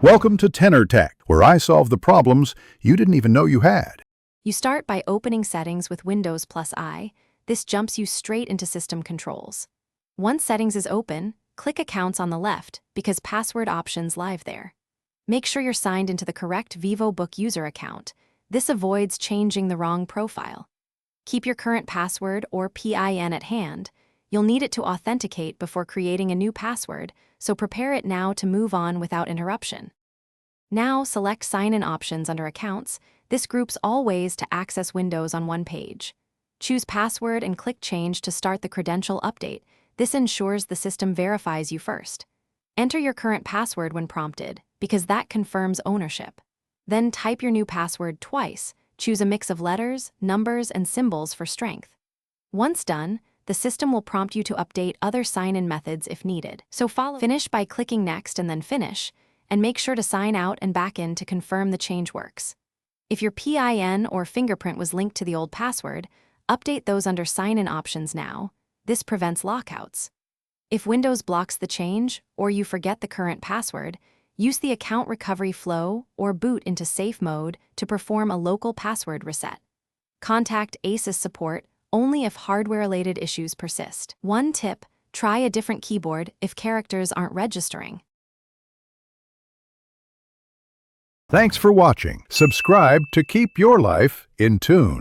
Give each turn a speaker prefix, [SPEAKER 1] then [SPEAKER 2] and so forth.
[SPEAKER 1] Welcome to Tenor Tech, where I solve the problems you didn't even know you had.
[SPEAKER 2] You start by opening Settings with Windows plus I. This jumps you straight into System Controls. Once Settings is open, click Accounts on the left because Password Options live there. Make sure you're signed into the correct Vivobook user account. This avoids changing the wrong profile. Keep your current password or PIN at hand. You'll need it to authenticate before creating a new password, so prepare it now to move on without interruption. Now select Sign-in options under Accounts. This groups all ways to access Windows on one page. Choose Password and click Change to start the credential update. This ensures the system verifies you first. Enter your current password when prompted, because that confirms ownership. Then type your new password twice. Choose a mix of letters, numbers, and symbols for strength. Once done, the system will prompt you to update other sign-in methods if needed. So finish by clicking Next and then Finish, and make sure to sign out and back in to confirm the change works. If your PIN or fingerprint was linked to the old password, update those under Sign-in options now. This prevents lockouts. If Windows blocks the change or you forget the current password, use the Account Recovery Flow or boot into safe mode to perform a local password reset. Contact ASUS support only if hardware-related issues persist. One tip: try a different keyboard if characters aren't registering.
[SPEAKER 1] Thanks for watching. Subscribe to keep your life in tune.